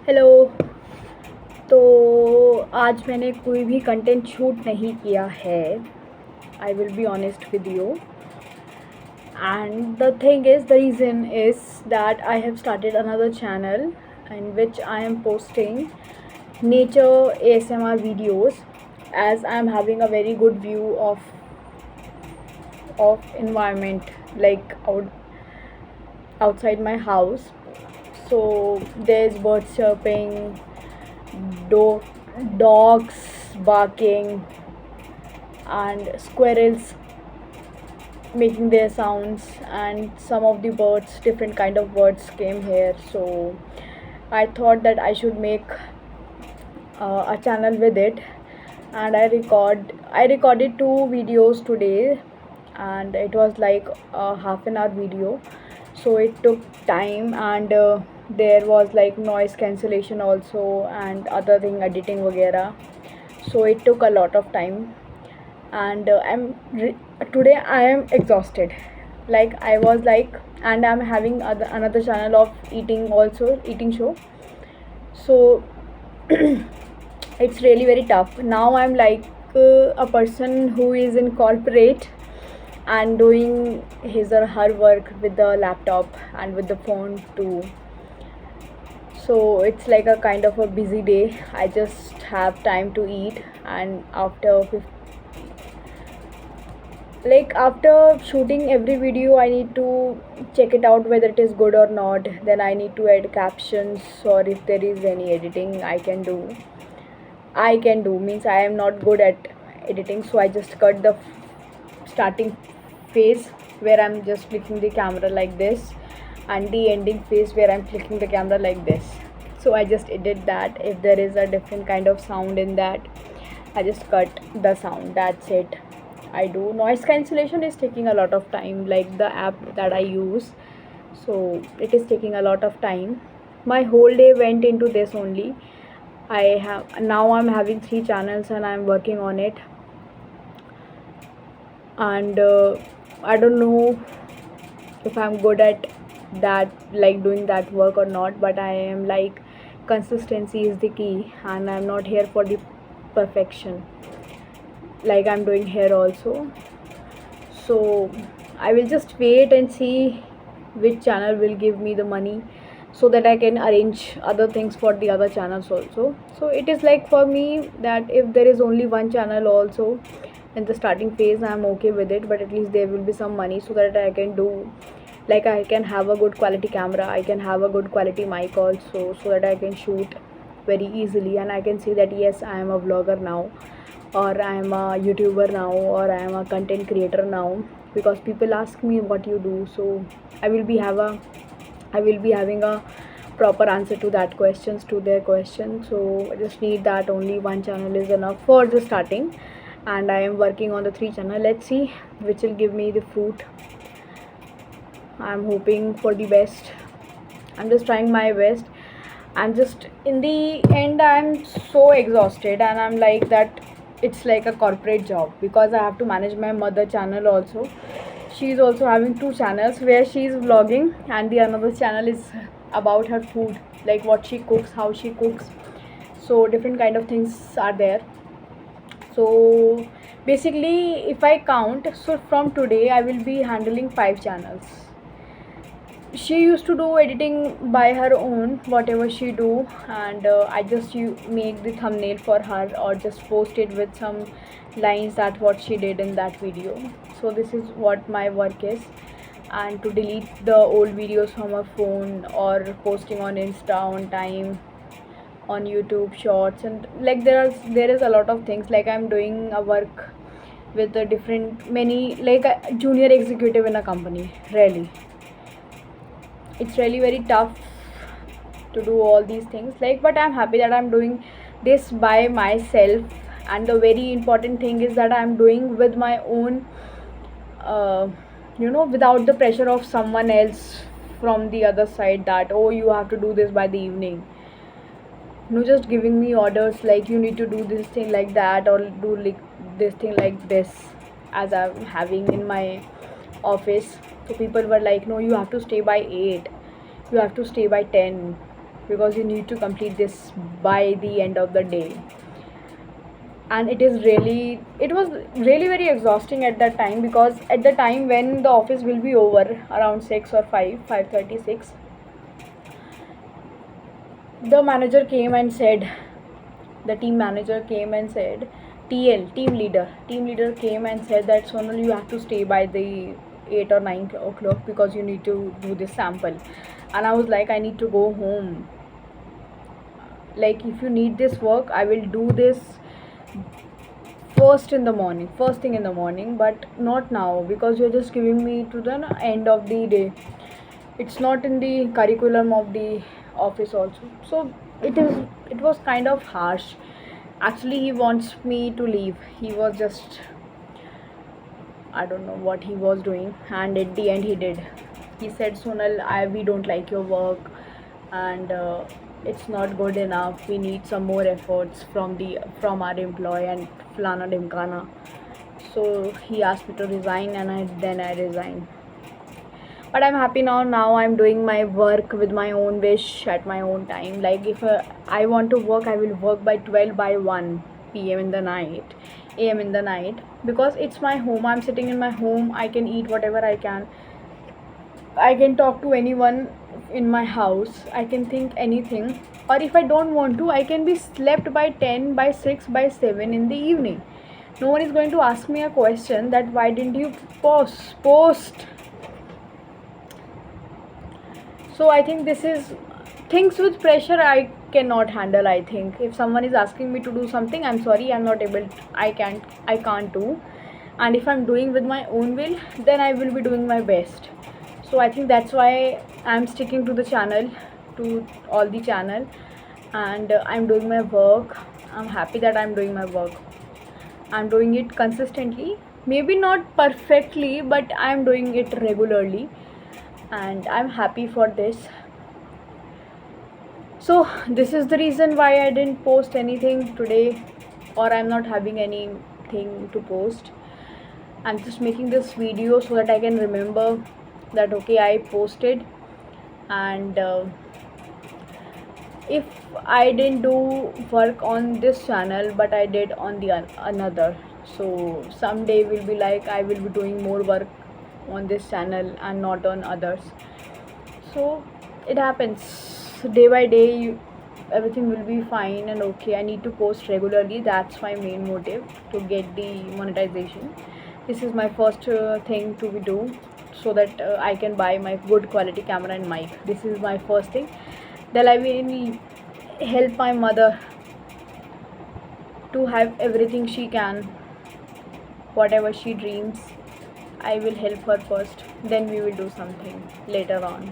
Hello. तो आज मैंने कोई भी कंटेंट शूट नहीं किया है। I will be honest with you, and the thing is the reason is that I have started another channel in which I am posting nature ASMR videos, as I am having a very good view of environment, like outside my house. So there's birds chirping, do- dogs barking, and squirrels making their sounds, and some of the birds, different kind of birds came here. So I thought that I should make a channel with it, and I recorded two videos today, and it was like a half an hour video. So it took time, and there was like noise cancellation also, and other thing, editing वगैरह. So it took a lot of time, and today I am exhausted. Like I was like, and I'm having another channel of eating also, eating show. So it's really very tough. Now I'm like a person who is in corporate and doing his or her work with the laptop and with the phone too. So it's like a kind of a busy day. I just have time to eat, and after shooting every video I need to check it out whether it is good or not. Then I need to add captions, or if there is any editing I can do means I am not good at editing, so I just cut the starting phase where I'm just flicking the camera like this, and the ending phase where I'm flicking the camera like this. So I just edit that. If there is a different kind of sound in that, I just cut the sound. That's it. I do noise cancellation is taking a lot of time, like the app that I use. So it is taking a lot of time. My whole day went into this only. I'm having 3 channels and I'm working on it, and I don't know if I'm good at that, like doing that work or not, but I am like, consistency is the key, and I'm not here for the perfection like I'm doing here also. So I will just wait and see which channel will give me the money, so that I can arrange other things for the other channels also. So it is like, for me, that if there is only one channel also in the starting phase, I'm okay with it, but at least there will be some money, so that I can do, like I can have a good quality camera, I can have a good quality mic also, so that I can shoot very easily, and I can say that yes, I am a vlogger now, or I am a YouTuber now, or I am a content creator now, because people ask me what you do. So I will be having a proper answer to that questions, to their questions. So I just need that only one channel is enough for the starting, and I am working on the 3 channel. Let's see which will give me the fruit. I'm hoping for the best. I'm just trying my best. I'm just, in the end, I'm so exhausted, and I'm like that it's like a corporate job, because I have to manage my mother channel also. She's also having 2 channels where she's vlogging, and the another channel is about her food, like what she cooks, how she cooks. So different kind of things are there. So basically, if I count, so from today I will be handling 5 channels. She used to do editing by her own, whatever she do, and I just make the thumbnail for her, or just post it with some lines, that what she did in that video. So this is what my work is, and to delete the old videos from her phone, or posting on Insta on time, on YouTube shorts, and like there is a lot of things, like I'm doing a work with a different many, like a junior executive in a company. Really, it's really very tough to do all these things, like, but I'm happy that I'm doing this by myself, and the very important thing is that I'm doing with my own, uh, without the pressure of someone else from the other side, that oh, you have to do this by the evening. No, just giving me orders like you need to do this thing like that, or do like this thing like this, as I'm having in my office. So people were like, no, you have to stay by 8, you have to stay by 10. because you need to complete this by the end of the day. And it was really very exhausting at that time, because at the time when the office will be over around 6 or 5:36, the manager came and said the team manager came and said, team leader came and said that, Sonal, you have to stay by the 8 or 9 o'clock because you need to do this sample. And I was like, I need to go home. Like, if you need this work, I will do this first thing in the morning, but not now, because you're just giving me to the end of the day. It's not in the curriculum of the office also. So it was kind of harsh. Actually, he wants me to leave. He was just, I don't know what he was doing, and at the end he did. He said, Sonal, we don't like your work, and it's not good enough. We need some more efforts from our employee and Flana Dimkana. So he asked me to resign, and then I resigned. But I'm happy now. Now I'm doing my work with my own wish at my own time. Like, if I want to work, I will work by 12, by 1 p.m. in the night, a.m. in the night, because it's my home. I'm sitting in my home. I can eat whatever I can. I can talk to anyone in my house. I can think anything. Or if I don't want to, I can be slept by 10, by 6, by 7 in the evening. No one is going to ask me a question that why didn't you post. So I think this is things with pressure I cannot handle. I think if someone is asking me to do something, I'm sorry, I'm not able to, I can't do. And if I'm doing with my own will, then I will be doing my best. So I think that's why I'm sticking to the channel, to all the channel, and I'm doing my work. I'm happy that I'm doing my work. I'm doing it consistently, maybe not perfectly, but I'm doing it regularly, and I'm happy for this. So this is the reason why I didn't post anything today, or I'm not having anything to post. I'm just making this video so that I can remember that okay, I posted. And if I didn't do work on this channel, but I did on the another, so someday will be like I will be doing more work on this channel and not on others. So it happens day by day. Everything will be fine and okay. I need to post regularly. That's my main motive, to get the monetization. This is my first thing to be do, so that I can buy my good quality camera and mic. This is my first thing. Then I will help my mother to have everything she can, whatever she dreams. I will help her first, then we will do something later on.